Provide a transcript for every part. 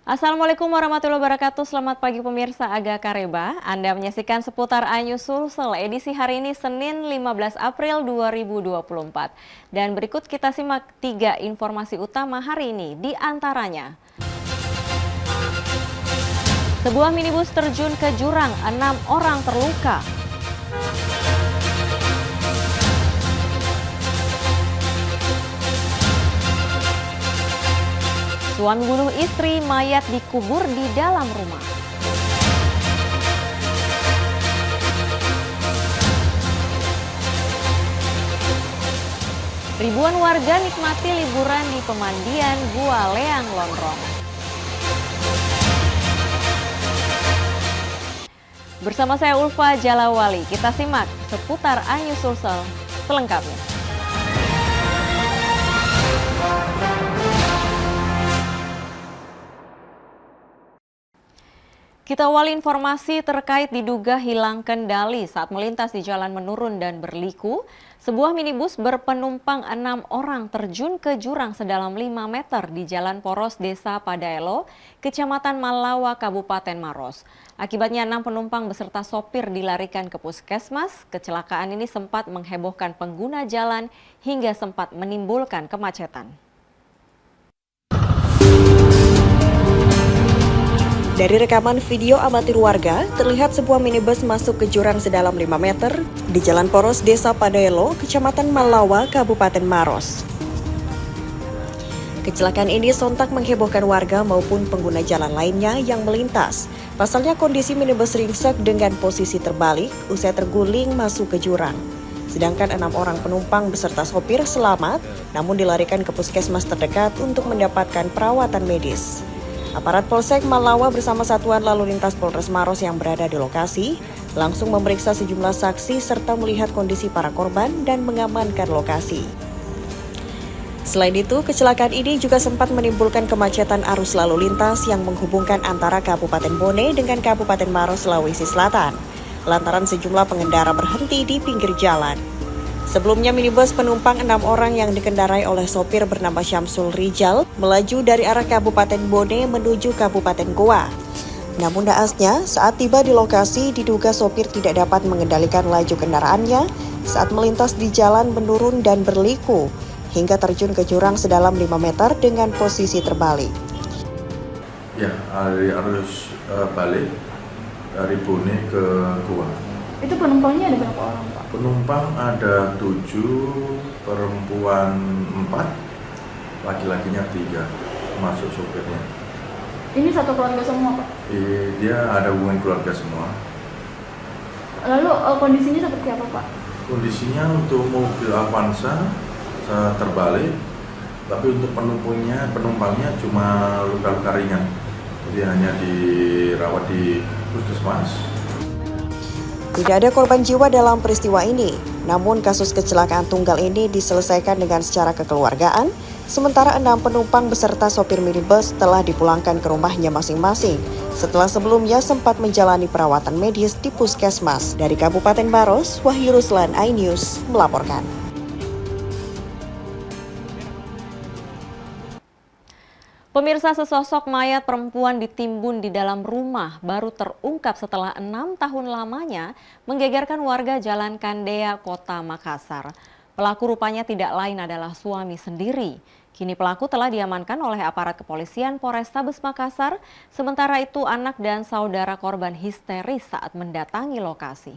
Assalamualaikum warahmatullahi wabarakatuh. Selamat pagi pemirsa Aga Kareba. Anda menyaksikan seputar Ayu Sulsel edisi hari ini Senin 15 April 2024. Dan berikut kita simak 3 informasi utama hari ini. Di antaranya, sebuah minibus terjun ke jurang, 6 orang terluka. Suami bunuh istri, mayat dikubur di dalam rumah. Ribuan warga nikmati liburan di pemandian Gua Leang Lonrong. Bersama saya Ulfa Jalawali, kita simak seputar Ayu Sulsel selengkapnya. Kita awali informasi terkait diduga hilang kendali saat melintas di jalan menurun dan berliku. Sebuah minibus berpenumpang 6 orang terjun ke jurang sedalam 5 meter di Jalan Poros Desa Padaelo, Kecamatan Malawa, Kabupaten Maros. Akibatnya 6 penumpang beserta sopir dilarikan ke puskesmas. Kecelakaan ini sempat menghebohkan pengguna jalan hingga sempat menimbulkan kemacetan. Dari rekaman video amatir warga, terlihat sebuah minibus masuk ke jurang sedalam 5 meter di Jalan Poros Desa Padaelo, Kecamatan Malawa, Kabupaten Maros. Kecelakaan ini sontak menghebohkan warga maupun pengguna jalan lainnya yang melintas. Pasalnya kondisi minibus ringsek dengan posisi terbalik usai terguling masuk ke jurang. Sedangkan 6 orang penumpang beserta sopir selamat, namun dilarikan ke puskesmas terdekat untuk mendapatkan perawatan medis. Aparat Polsek Malawa bersama Satuan Lalu Lintas Polres Maros yang berada di lokasi langsung memeriksa sejumlah saksi serta melihat kondisi para korban dan mengamankan lokasi. Selain itu, kecelakaan ini juga sempat menimbulkan kemacetan arus lalu lintas yang menghubungkan antara Kabupaten Bone dengan Kabupaten Maros, Sulawesi Selatan, lantaran sejumlah pengendara berhenti di pinggir jalan. Sebelumnya minibus penumpang 6 orang yang dikendarai oleh sopir bernama Syamsul Rijal melaju dari arah Kabupaten Bone menuju Kabupaten Goa. Namun naasnya saat tiba di lokasi diduga sopir tidak dapat mengendalikan laju kendaraannya saat melintas di jalan menurun dan berliku hingga terjun ke jurang sedalam 5 meter dengan posisi terbalik. Ya, arus balik dari Bone ke Goa. Itu penumpangnya ada berapa orang, Pak? Penumpang ada 7, perempuan 4, laki-lakinya 3, termasuk sopirnya. Ini satu keluarga semua, Pak? Dia ada hubungan keluarga semua. Lalu kondisinya seperti apa, Pak? Kondisinya untuk mobil Avanza terbalik, tapi untuk penumpangnya cuma luka-luka ringan. Jadi hanya dirawat di puskesmas. Tidak ada korban jiwa dalam peristiwa ini, namun kasus kecelakaan tunggal ini diselesaikan dengan secara kekeluargaan, sementara 6 penumpang beserta sopir minibus telah dipulangkan ke rumahnya masing-masing setelah sebelumnya sempat menjalani perawatan medis di puskesmas. Dari Kabupaten Maros, Wahyu Ruslan, iNews melaporkan. Pemirsa, sesosok mayat perempuan ditimbun di dalam rumah baru terungkap setelah 6 tahun lamanya menggegerkan warga Jalan Kandea, Kota Makassar. Pelaku rupanya tidak lain adalah suami sendiri. Kini pelaku telah diamankan oleh aparat kepolisian Polrestabes Makassar, sementara itu anak dan saudara korban histeris saat mendatangi lokasi.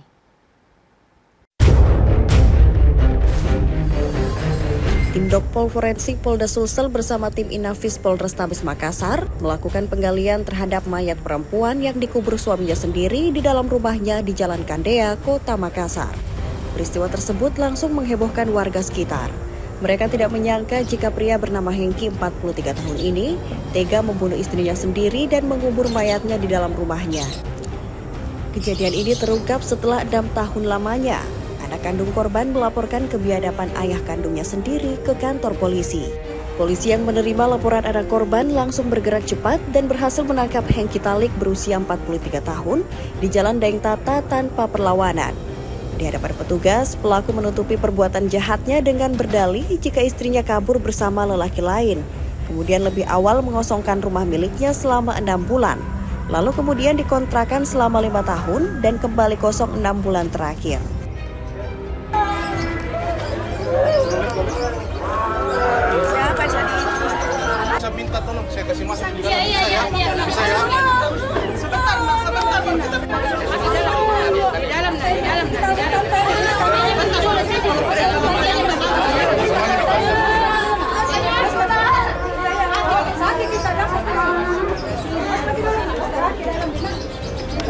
Tim Dokpol Forensik Polda Sulsel bersama tim Inafis Polrestabes Makassar melakukan penggalian terhadap mayat perempuan yang dikubur suaminya sendiri di dalam rumahnya di Jalan Kandea, Kota Makassar. Peristiwa tersebut langsung menghebohkan warga sekitar. Mereka tidak menyangka jika pria bernama Hengki 43 tahun ini tega membunuh istrinya sendiri dan mengubur mayatnya di dalam rumahnya. Kejadian ini terungkap setelah 6 tahun lamanya. Anak kandung korban melaporkan kebiadaban ayah kandungnya sendiri ke kantor polisi. Polisi yang menerima laporan anak korban langsung bergerak cepat dan berhasil menangkap Hengki Talik berusia 43 tahun di Jalan Daeng Tata tanpa perlawanan. Di hadapan petugas, pelaku menutupi perbuatan jahatnya dengan berdalih jika istrinya kabur bersama lelaki lain. Kemudian lebih awal mengosongkan rumah miliknya selama 6 bulan. Lalu kemudian dikontrakan selama 5 tahun dan kembali kosong 6 bulan terakhir. Saya minta tolong, saya kasih masuk di dalam. Bisa ya? Sebentar. Di dalam.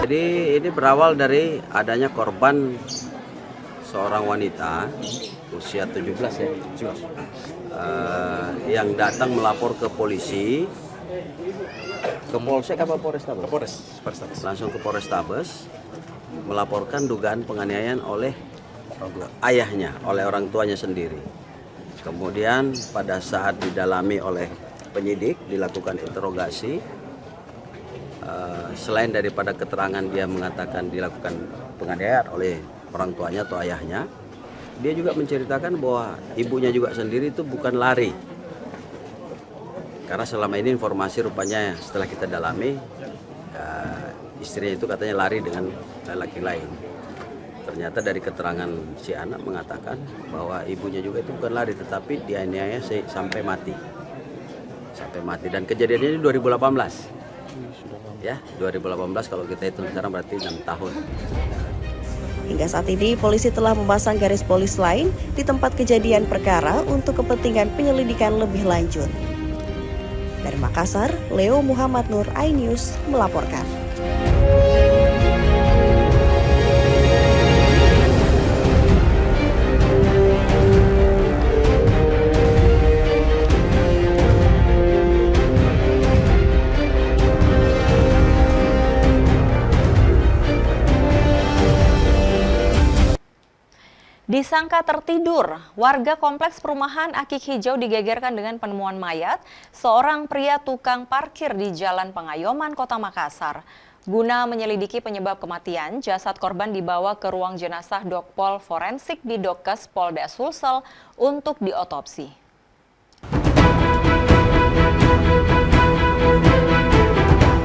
Jadi ini berawal dari adanya korban seorang wanita usia 17 ya, yang datang melapor ke polisi, ke Polsek apa Polrestabes? Polrestabes. Langsung ke Polrestabes melaporkan dugaan penganiayaan oleh ayahnya, oleh orang tuanya sendiri. Kemudian pada saat didalami oleh penyidik, dilakukan interogasi, selain daripada keterangan dia mengatakan dilakukan penganiayaan oleh orang tuanya atau ayahnya, dia juga menceritakan bahwa ibunya juga sendiri itu bukan lari. Karena selama ini informasi rupanya setelah kita dalami, istrinya itu katanya lari dengan laki lain. Ternyata dari keterangan si anak mengatakan bahwa ibunya juga itu bukan lari, tetapi dianiaya sampai mati. Dan kejadiannya ini 2018. Ya, 2018 kalau kita hitung sekarang berarti 6 tahun. Hingga saat ini, polisi telah memasang garis polis lain di tempat kejadian perkara untuk kepentingan penyelidikan lebih lanjut. Dari Makassar, Leo Muhammad Nur, iNews melaporkan. Disangka tertidur, warga kompleks perumahan Akik Hijau digegerkan dengan penemuan mayat seorang pria tukang parkir di Jalan Pengayoman, Kota Makassar. Guna menyelidiki penyebab kematian, jasad korban dibawa ke ruang jenazah Dokpol Forensik di Dokes Polda Sulsel untuk diotopsi.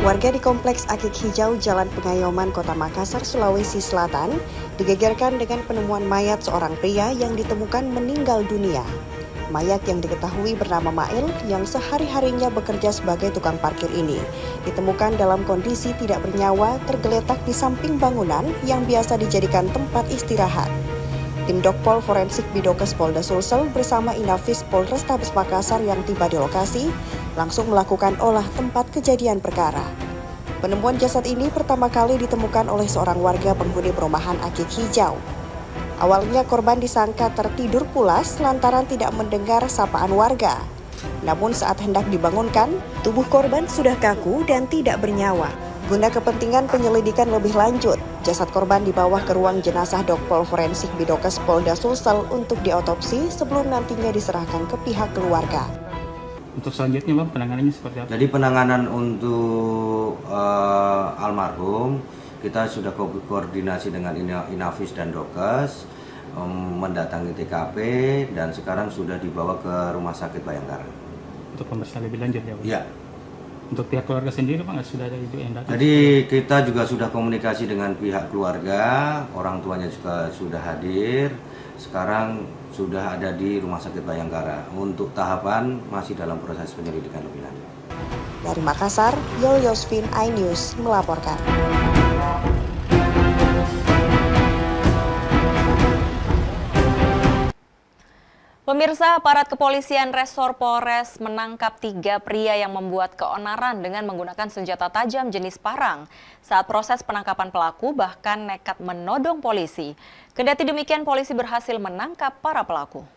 Warga di Kompleks Akik Hijau, Jalan Pengayoman, Kota Makassar, Sulawesi Selatan, digegerkan dengan penemuan mayat seorang pria yang ditemukan meninggal dunia. Mayat yang diketahui bernama Mail, yang sehari-harinya bekerja sebagai tukang parkir ini, ditemukan dalam kondisi tidak bernyawa, tergeletak di samping bangunan yang biasa dijadikan tempat istirahat. Tim Dokpol Forensik Bidokes Polda Sulsel bersama Inafis Polrestabes Makassar yang tiba di lokasi langsung melakukan olah tempat kejadian perkara. Penemuan jasad ini pertama kali ditemukan oleh seorang warga penghuni perumahan Akik Hijau. Awalnya korban disangka tertidur pulas lantaran tidak mendengar sapaan warga. Namun saat hendak dibangunkan, tubuh korban sudah kaku dan tidak bernyawa. Guna kepentingan penyelidikan lebih lanjut, jasad korban dibawa ke ruang jenazah Dokpol Forensik Bidokes Polda Sulsel untuk diotopsi sebelum nantinya diserahkan ke pihak keluarga. Untuk selanjutnya Bang, penanganannya seperti apa? Jadi penanganan untuk almarhum, kita sudah koordinasi dengan Inafis dan Dokes, mendatangi TKP dan sekarang sudah dibawa ke Rumah Sakit Bayangkara. Untuk pemeriksaan lebih lanjut ya Bang? Iya. Untuk pihak keluarga sendiri Bang, sudah ada itu yang datang? Jadi kita juga sudah komunikasi dengan pihak keluarga, orang tuanya juga sudah hadir. Sekarang sudah ada di Rumah Sakit Bayangkara. Untuk tahapan masih dalam proses penyelidikan lebih lanjut. Dari Makassar, Yol Yosvin, iNews melaporkan. Pemirsa, aparat kepolisian Resor Polres menangkap 3 pria yang membuat keonaran dengan menggunakan senjata tajam jenis parang. Saat proses penangkapan pelaku bahkan nekat menodong polisi. Kendati demikian, polisi berhasil menangkap para pelaku.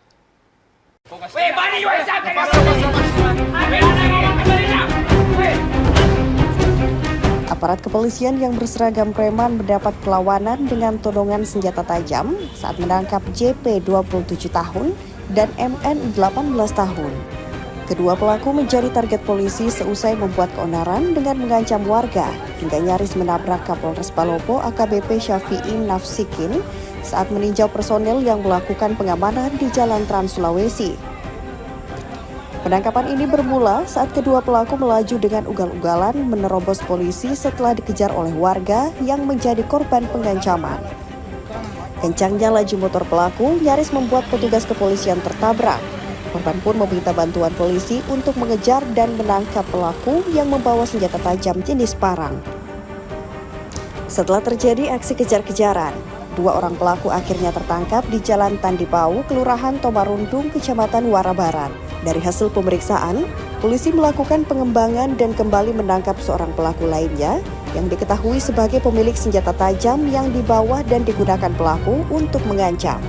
Aparat kepolisian yang berseragam preman mendapat perlawanan dengan todongan senjata tajam saat menangkap JP 27 tahun dan MN 18 tahun. Kedua pelaku menjadi target polisi seusai membuat keonaran dengan mengancam warga hingga nyaris menabrak Kapolres Palopo AKBP Syafi'i Nafsikin saat meninjau personel yang melakukan pengamanan di Jalan Trans Sulawesi. Penangkapan ini bermula saat kedua pelaku melaju dengan ugal-ugalan menerobos polisi setelah dikejar oleh warga yang menjadi korban pengancaman. Kencangnya laju motor pelaku nyaris membuat petugas kepolisian tertabrak. Korban pun meminta bantuan polisi untuk mengejar dan menangkap pelaku yang membawa senjata tajam jenis parang. Setelah terjadi aksi kejar-kejaran, 2 orang pelaku akhirnya tertangkap di Jalan Tandipau, Kelurahan Tomarundung, Kecamatan Wara Barat. Dari hasil pemeriksaan, polisi melakukan pengembangan dan kembali menangkap seorang pelaku lainnya yang diketahui sebagai pemilik senjata tajam yang dibawa dan digunakan pelaku untuk mengancam.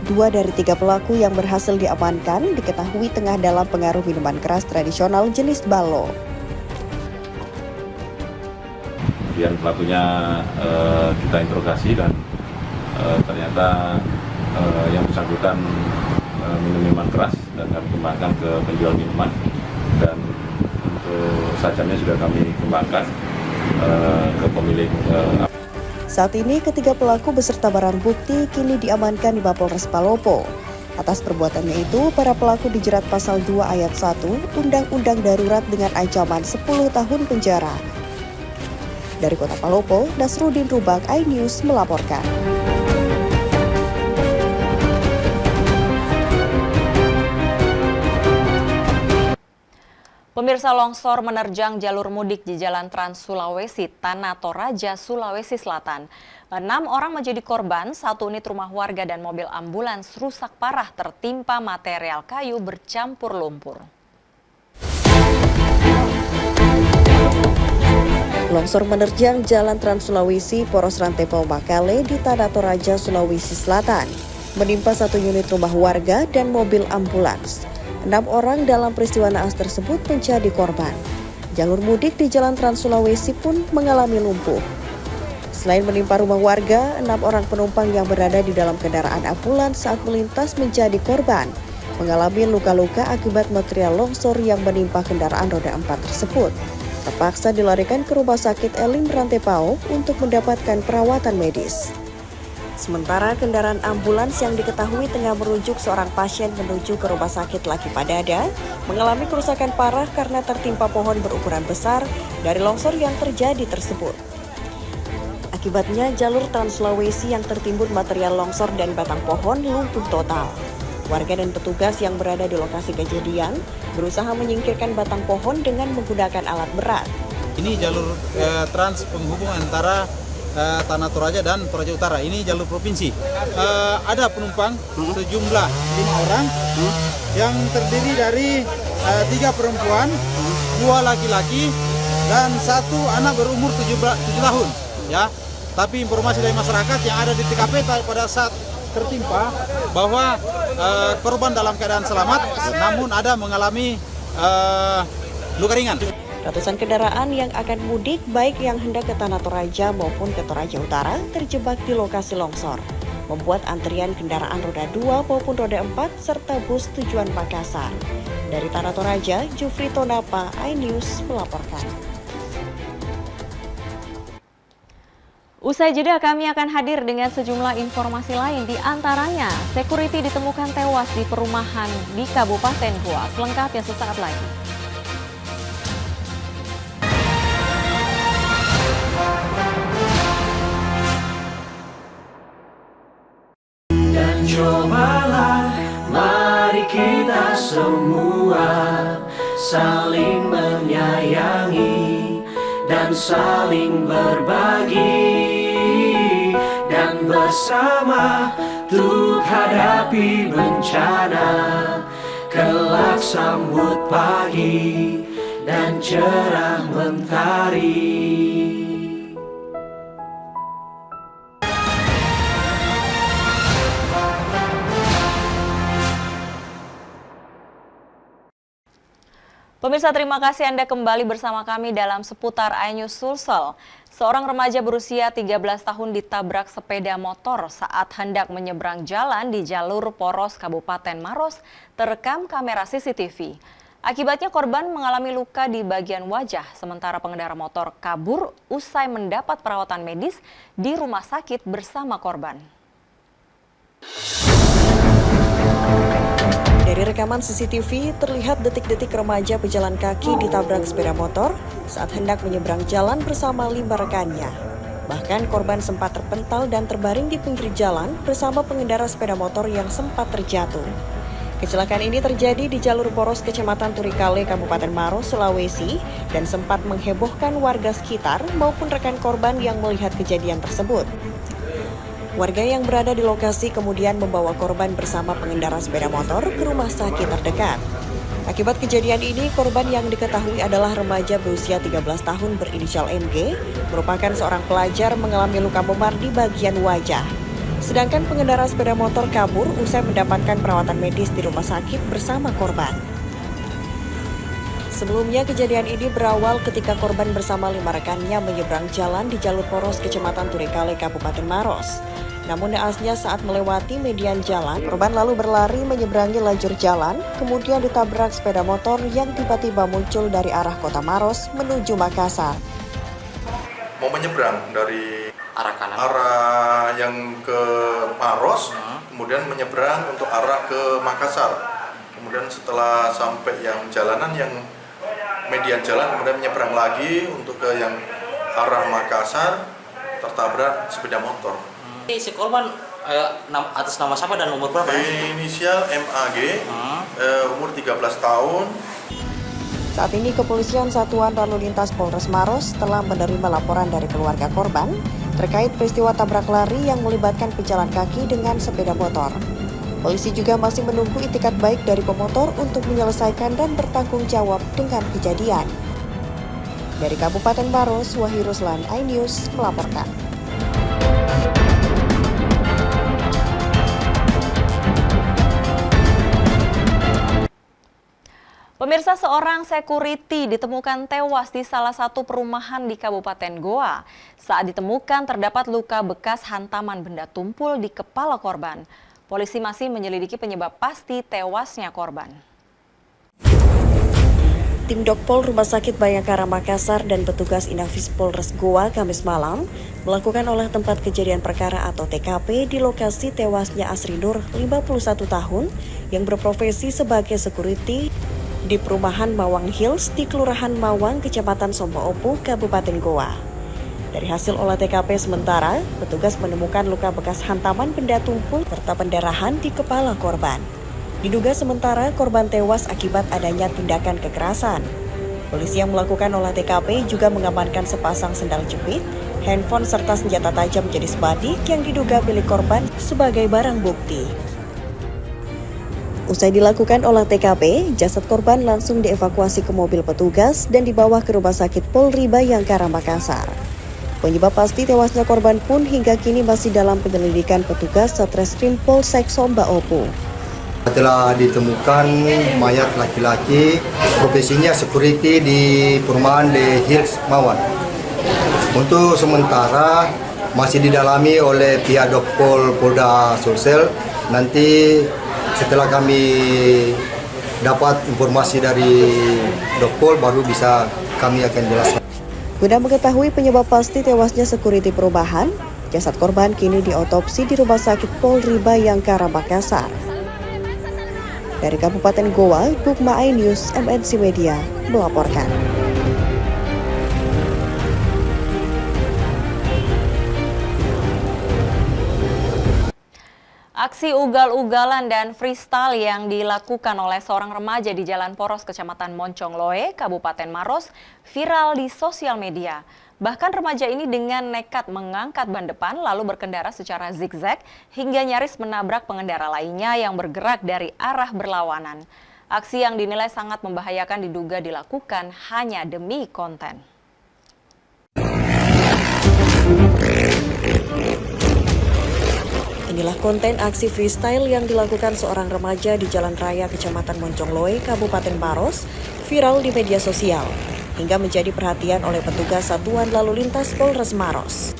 2 dari 3 pelaku yang berhasil diamankan diketahui tengah dalam pengaruh minuman keras tradisional jenis balo. Kemudian pelakunya kita interogasi dan ternyata yang bersangkutan minum minuman keras dan kami kembangkan ke penjual minuman, dan untuk sajamnya sudah kami kembangkan ke pemilik. Saat ini ketiga pelaku beserta barang bukti kini diamankan di Mapolres Palopo. Atas perbuatannya itu, para pelaku dijerat pasal 2 ayat 1 Undang-Undang Darurat dengan ancaman 10 tahun penjara. Dari Kota Palopo, Nasruddin Rubak, iNews melaporkan. Pemirsa, longsor menerjang jalur mudik di Jalan Trans Sulawesi, Tanah Toraja, Sulawesi Selatan. 6 orang menjadi korban, 1 unit rumah warga dan mobil ambulans rusak parah tertimpa material kayu bercampur lumpur. Longsor menerjang Jalan Trans Sulawesi, Poros Rantepao Makale di Tanah Toraja, Sulawesi Selatan, menimpa 1 unit rumah warga dan mobil ambulans. 6 orang dalam peristiwa naas tersebut menjadi korban. Jalur mudik di Jalan Trans Sulawesi pun mengalami lumpuh. Selain menimpa rumah warga, 6 orang penumpang yang berada di dalam kendaraan ambulans saat melintas menjadi korban, mengalami luka-luka akibat material longsor yang menimpa kendaraan roda 4 tersebut. Terpaksa dilarikan ke Rumah Sakit Elim Rantepao untuk mendapatkan perawatan medis. Sementara kendaraan ambulans yang diketahui tengah merujuk seorang pasien menuju ke Rumah Sakit Laki Padada mengalami kerusakan parah karena tertimpa pohon berukuran besar dari longsor yang terjadi tersebut. Akibatnya jalur Trans Sulawesi yang tertimbun material longsor dan batang pohon lumpuh total. Warga dan petugas yang berada di lokasi kejadian berusaha menyingkirkan batang pohon dengan menggunakan alat berat. Ini jalur trans penghubung antara Tanah Toraja dan Toraja Utara. Ini jalur provinsi. Ada penumpang sejumlah 5 orang yang terdiri dari 3 perempuan, 2 laki-laki, dan 1 anak berumur 7 tahun. Ya, tapi informasi dari masyarakat yang ada di TKP pada saat tertimpa bahwa korban dalam keadaan selamat, namun ada mengalami luka ringan. Ratusan kendaraan yang akan mudik baik yang hendak ke Tanah Toraja maupun ke Toraja Utara terjebak di lokasi longsor, membuat antrian kendaraan roda 2 maupun roda 4 serta bus tujuan Makassar. Dari Tanah Toraja, Jufri Tonapa, iNews melaporkan. Usai jeda, kami akan hadir dengan sejumlah informasi lain, di antaranya security ditemukan tewas di perumahan di Kabupaten Goa. Selengkapnya sesaat lagi. Dan cobalah, mari kita semua saling menyayangi dan saling berbagi, dan bersama untuk hadapi bencana, kelak sambut pagi dan cerah mentari. Pemirsa, terima kasih Anda kembali bersama kami dalam seputar iNews Sulsel. Seorang remaja berusia 13 tahun ditabrak sepeda motor saat hendak menyeberang jalan di jalur Poros Kabupaten Maros, terekam kamera CCTV. Akibatnya korban mengalami luka di bagian wajah, sementara pengendara motor kabur usai mendapat perawatan medis di rumah sakit bersama korban. Dari rekaman CCTV terlihat detik-detik remaja pejalan kaki ditabrak sepeda motor saat hendak menyeberang jalan bersama 5 rekannya. Bahkan korban sempat terpental dan terbaring di pinggir jalan bersama pengendara sepeda motor yang sempat terjatuh. Kecelakaan ini terjadi di jalur poros Kecamatan Turikale, Kabupaten Maros, Sulawesi, dan sempat menghebohkan warga sekitar maupun rekan korban yang melihat kejadian tersebut. Warga yang berada di lokasi kemudian membawa korban bersama pengendara sepeda motor ke rumah sakit terdekat. Akibat kejadian ini, korban yang diketahui adalah remaja berusia 13 tahun berinisial MG, merupakan seorang pelajar mengalami luka memar di bagian wajah. Sedangkan pengendara sepeda motor kabur usai mendapatkan perawatan medis di rumah sakit bersama korban. Sebelumnya kejadian ini berawal ketika korban bersama 5 rekannya menyeberang jalan di jalur poros Kecamatan Turikale, Kabupaten Maros. Namun naasnya saat melewati median jalan, korban lalu berlari menyeberangi lajur jalan, kemudian ditabrak sepeda motor yang tiba-tiba muncul dari arah kota Maros menuju Makassar. Mau menyeberang dari arah kanan, arah yang ke Maros, kemudian menyeberang untuk arah ke Makassar. Kemudian setelah sampai yang jalanan yang median jalan, kemudian menyeberang lagi untuk ke yang arah Makassar, tertabrak sepeda motor. Si korban atas nama siapa dan umur berapa? Inisial MAG, umur 13 tahun. Saat ini Kepolisian Satuan Lalu Lintas Polres Maros telah menerima laporan dari keluarga korban terkait peristiwa tabrak lari yang melibatkan pejalan kaki dengan sepeda motor. Polisi juga masih menunggu itikat baik dari pemotor untuk menyelesaikan dan bertanggung jawab dengan kejadian. Dari Kabupaten Maros, Wahyu Ruslan, iNews melaporkan. Pemirsa, seorang security ditemukan tewas di salah satu perumahan di Kabupaten Goa. Saat ditemukan terdapat luka bekas hantaman benda tumpul di kepala korban. Polisi masih menyelidiki penyebab pasti tewasnya korban. Tim Dokpol Rumah Sakit Bayangkara Makassar dan petugas Inafis Polres Goa Kamis malam melakukan olah tempat kejadian perkara atau TKP di lokasi tewasnya Asri Nur, 51 tahun, yang berprofesi sebagai security di perumahan Mawang Hills di Kelurahan Mawang, Kecamatan Somboopu, Kabupaten Goa. Dari hasil olah TKP sementara, petugas menemukan luka bekas hantaman benda tumpul serta pendarahan di kepala korban. Diduga sementara korban tewas akibat adanya tindakan kekerasan. Polisi yang melakukan olah TKP juga mengamankan sepasang sendal jepit, handphone serta senjata tajam jenis badik yang diduga milik korban sebagai barang bukti. Usai dilakukan olah TKP, jasad korban langsung dievakuasi ke mobil petugas dan dibawa ke Rumah Sakit Polri Bayangkara Makassar. Penyebab pasti tewasnya korban pun hingga kini masih dalam penyelidikan petugas Satreskrim Polsek Somboopu. Telah ditemukan mayat laki-laki, profesinya security di perumahan di Hills Mawang. Untuk sementara masih didalami oleh pihak Dokpol Polda Sulsel. Nanti setelah kami dapat informasi dari Dokpol baru bisa kami akan jelaskan. Guna mengetahui penyebab pasti tewasnya security perumahan, jasad korban kini diotopsi di Rumah Sakit Polri Bayangkara Makassar. Dari Kabupaten Goa, Bukma iNews MNC Media melaporkan. Aksi ugal-ugalan dan freestyle yang dilakukan oleh seorang remaja di Jalan Poros Kecamatan Moncongloe, Kabupaten Maros, viral di sosial media. Bahkan remaja ini dengan nekat mengangkat ban depan lalu berkendara secara zigzag hingga nyaris menabrak pengendara lainnya yang bergerak dari arah berlawanan. Aksi yang dinilai sangat membahayakan diduga dilakukan hanya demi konten. Inilah konten aksi freestyle yang dilakukan seorang remaja di Jalan Raya Kecamatan Moncongloe, Kabupaten Maros, viral di media sosial, hingga menjadi perhatian oleh petugas Satuan Lalu Lintas Polres Maros.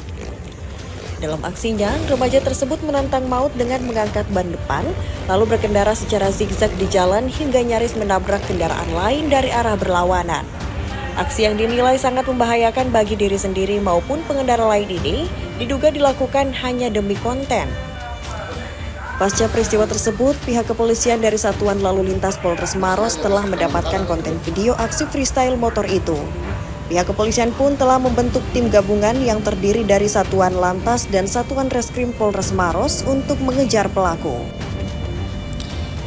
Dalam aksinya, remaja tersebut menantang maut dengan mengangkat ban depan, lalu berkendara secara zigzag di jalan hingga nyaris menabrak kendaraan lain dari arah berlawanan. Aksi yang dinilai sangat membahayakan bagi diri sendiri maupun pengendara lain ini diduga dilakukan hanya demi konten. Pasca peristiwa tersebut, pihak kepolisian dari Satuan Lalu Lintas Polres Maros telah mendapatkan konten video aksi freestyle motor itu. Pihak kepolisian pun telah membentuk tim gabungan yang terdiri dari Satuan Lantas dan Satuan Reskrim Polres Maros untuk mengejar pelaku.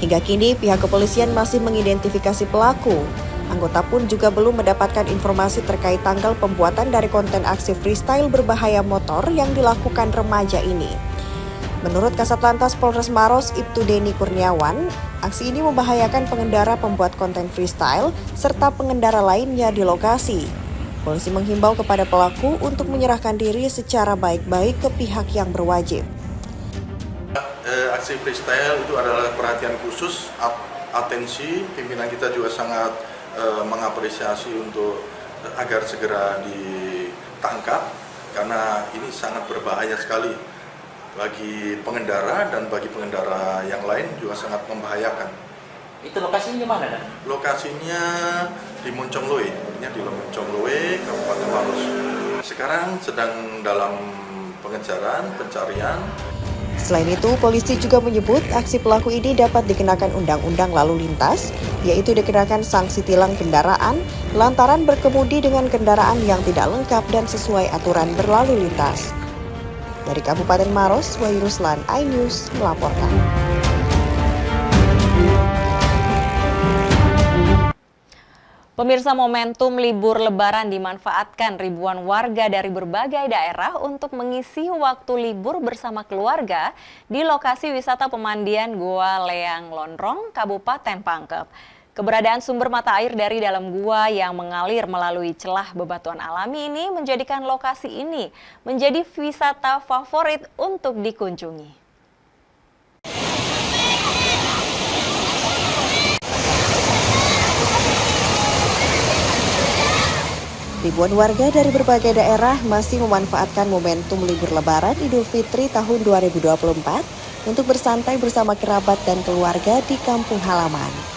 Hingga kini, pihak kepolisian masih mengidentifikasi pelaku. Anggota pun juga belum mendapatkan informasi terkait tanggal pembuatan dari konten aksi freestyle berbahaya motor yang dilakukan remaja ini. Menurut Kasat Lantas Polres Maros, Ibtu Denny Kurniawan, aksi ini membahayakan pengendara pembuat konten freestyle serta pengendara lainnya di lokasi. Polisi menghimbau kepada pelaku untuk menyerahkan diri secara baik-baik ke pihak yang berwajib. Aksi freestyle itu adalah perhatian khusus, atensi, pimpinan kita juga sangat mengapresiasi untuk agar segera ditangkap karena ini sangat berbahaya sekali bagi pengendara dan bagi pengendara yang lain juga sangat membahayakan. Itu lokasinya di mana, Dan? Lokasinya di Moncongloe, artinya di Moncongloe, Kabupaten Maros. Sekarang sedang dalam pengejaran, pencarian. Selain itu, polisi juga menyebut aksi pelaku ini dapat dikenakan Undang-Undang Lalu Lintas, yaitu dikenakan sanksi tilang kendaraan lantaran berkemudi dengan kendaraan yang tidak lengkap dan sesuai aturan berlalu lintas. Dari Kabupaten Maros, Wahyu Ruslan, iNews melaporkan. Pemirsa, momentum libur Lebaran dimanfaatkan ribuan warga dari berbagai daerah untuk mengisi waktu libur bersama keluarga di lokasi wisata pemandian Goa Leang Lonrong, Kabupaten Pangkep. Keberadaan sumber mata air dari dalam gua yang mengalir melalui celah bebatuan alami ini menjadikan lokasi ini menjadi wisata favorit untuk dikunjungi. Ribuan warga dari berbagai daerah masih memanfaatkan momentum libur Lebaran Idul Fitri tahun 2024 untuk bersantai bersama kerabat dan keluarga di kampung halaman.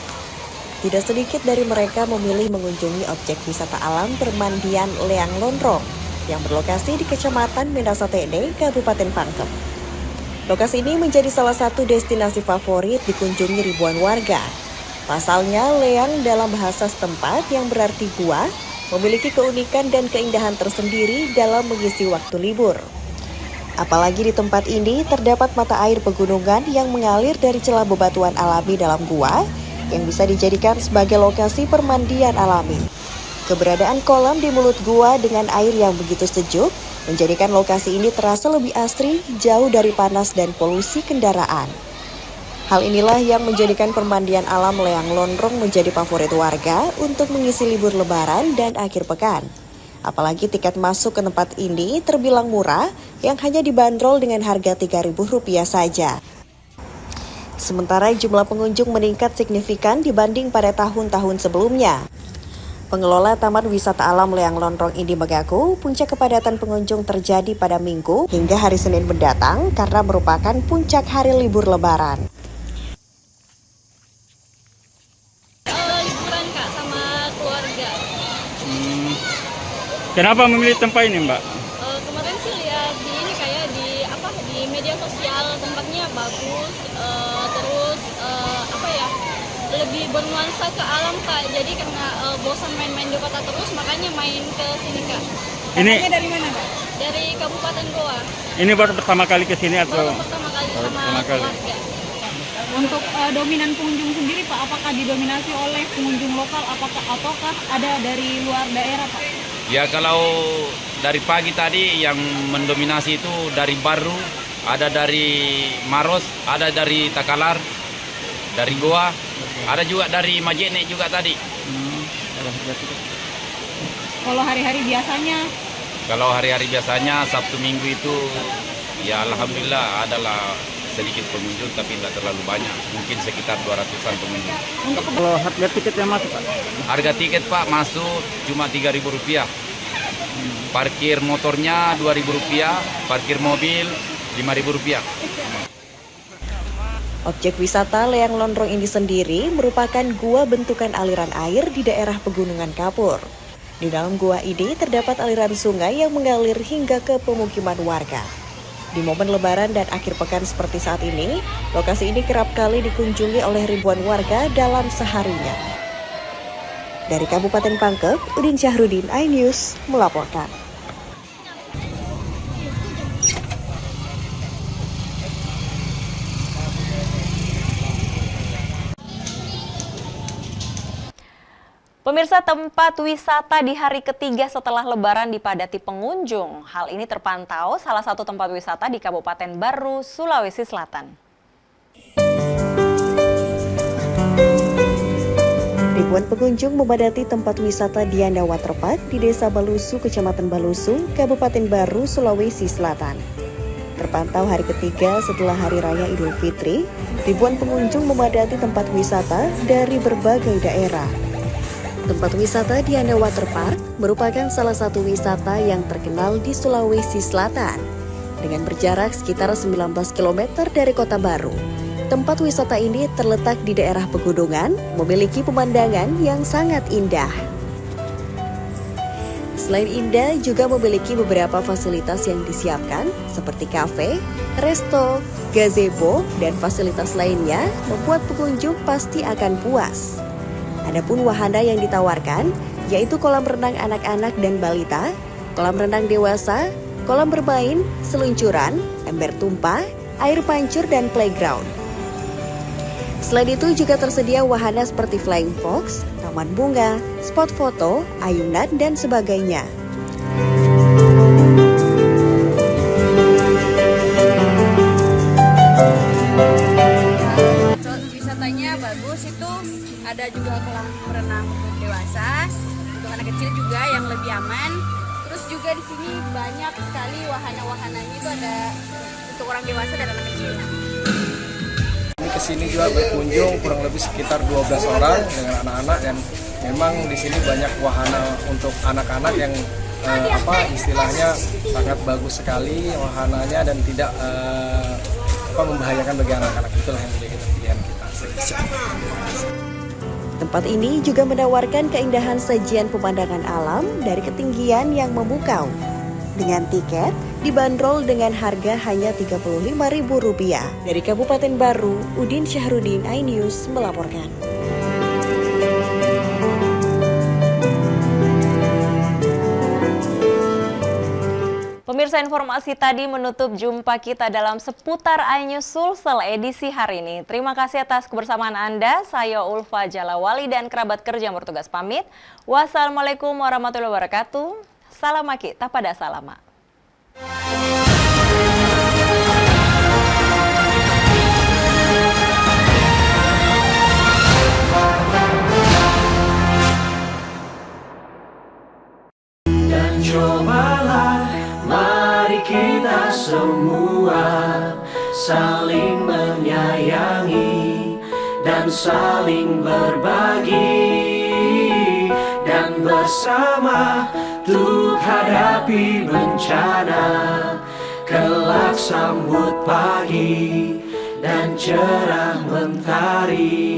Tidak sedikit dari mereka memilih mengunjungi objek wisata alam permandian Leang Lonrong yang berlokasi di Kecamatan Mendasatene, Kabupaten Pangkep. Lokasi ini menjadi salah satu destinasi favorit dikunjungi ribuan warga. Pasalnya, Leang dalam bahasa setempat yang berarti gua memiliki keunikan dan keindahan tersendiri dalam mengisi waktu libur. Apalagi di tempat ini terdapat mata air pegunungan yang mengalir dari celah bebatuan alami dalam gua yang bisa dijadikan sebagai lokasi permandian alami. Keberadaan kolam di mulut gua dengan air yang begitu sejuk menjadikan lokasi ini terasa lebih asri, jauh dari panas dan polusi kendaraan. Hal inilah yang menjadikan permandian alam Leang Lonrong menjadi favorit warga untuk mengisi libur Lebaran dan akhir pekan. Apalagi tiket masuk ke tempat ini terbilang murah yang hanya dibanderol dengan harga Rp3.000 saja. Sementara jumlah pengunjung meningkat signifikan dibanding pada tahun-tahun sebelumnya. Pengelola Taman Wisata Alam Leang Lonrong ini mengaku puncak kepadatan pengunjung terjadi pada Minggu hingga hari Senin mendatang karena merupakan puncak hari libur Lebaran. Liburan Kak sama keluarga. Kenapa memilih tempat ini, Mbak? Kemarin sih lihat di ini kayak di media sosial tempatnya bagus, terus lebih bernuansa ke alam Kak. Jadi karena bosan main-main di kota terus makanya main ke sini Kak. Ini dari mana Kak? Dari Kabupaten Goa. Ini baru pertama kali ke sini atau? Baru pertama kali sama keluarga. Untuk dominan pengunjung sendiri Pak, apakah didominasi oleh pengunjung lokal ataukah ada dari luar daerah Pak? Ya kalau dari pagi tadi yang mendominasi itu dari Baru, ada dari Maros, ada dari Takalar, dari Goa, ada juga dari Majene juga tadi. Kalau hari-hari biasanya? Kalau hari-hari biasanya Sabtu Minggu itu ya alhamdulillah adalah sedikit pengunjung tapi tidak terlalu banyak, mungkin sekitar 200-an pengunjung. Kalau harga tiketnya masuk Pak? Harga tiket Pak masuk cuma Rp3.000. Parkir motornya Rp2.000, parkir mobil Rp5.000. Objek wisata Leang Lonrong ini sendiri merupakan gua bentukan aliran air di daerah Pegunungan Kapur. Di dalam gua ini terdapat aliran sungai yang mengalir hingga ke pemukiman warga. Di momen lebaran dan akhir pekan seperti saat ini, lokasi ini kerap kali dikunjungi oleh ribuan warga dalam seharinya. Dari Kabupaten Pangkep, Udin Syahrudin, iNews melaporkan. Pemirsa, tempat wisata di hari ketiga setelah Lebaran dipadati pengunjung. Hal ini terpantau salah satu tempat wisata di Kabupaten Baru, Sulawesi Selatan. Ribuan pengunjung memadati tempat wisata Dianda Waterpark di Desa Balusu, Kecamatan Balusu, Kabupaten Baru, Sulawesi Selatan. Terpantau hari ketiga setelah Hari Raya Idul Fitri, ribuan pengunjung memadati tempat wisata dari berbagai daerah. Tempat wisata Dianda Waterpark merupakan salah satu wisata yang terkenal di Sulawesi Selatan. Dengan berjarak sekitar 19 km dari Kota Baru, tempat wisata ini terletak di daerah pegunungan, memiliki pemandangan yang sangat indah. Selain indah, juga memiliki beberapa fasilitas yang disiapkan, seperti kafe, resto, gazebo, dan fasilitas lainnya, membuat pengunjung pasti akan puas. Adapun wahana yang ditawarkan, yaitu kolam renang anak-anak dan balita, kolam renang dewasa, kolam bermain, seluncuran, ember tumpah, air pancur, dan playground. Selain itu juga tersedia wahana seperti flying fox, taman bunga, spot foto, ayunan, dan sebagainya. Wisatanya bagus, itu ada juga kolam renang untuk dewasa, untuk anak kecil juga yang lebih aman. Terus juga di sini banyak sekali wahana-wahananya, itu ada untuk orang dewasa dan anak kecil. Ini kesini juga berkunjung kurang lebih sekitar 12 orang dengan anak-anak, dan memang di sini banyak wahana untuk anak-anak yang istilahnya sangat bagus sekali wahananya dan tidak membahayakan bagi anak-anak. Itulah yang menjadi pilihan kita. Tempat ini juga menawarkan keindahan sajian pemandangan alam dari ketinggian yang memukau. Dengan tiket dibanderol dengan harga hanya Rp35.000. Dari Kabupaten Baru, Udin Syahrudin, iNews melaporkan. Pemirsa, informasi tadi menutup jumpa kita dalam seputar iNews Sulsel edisi hari ini. Terima kasih atas kebersamaan Anda. Saya Ulfa Jalawali dan kerabat kerja yang bertugas pamit. Wassalamualaikum warahmatullahi wabarakatuh. Salam maki, tapada salama. Dan cobalah, mari kita semua saling menyayangi dan saling berbagi, dan bersama untuk hadapi bencana, kelak sambut pagi dan cerah mentari.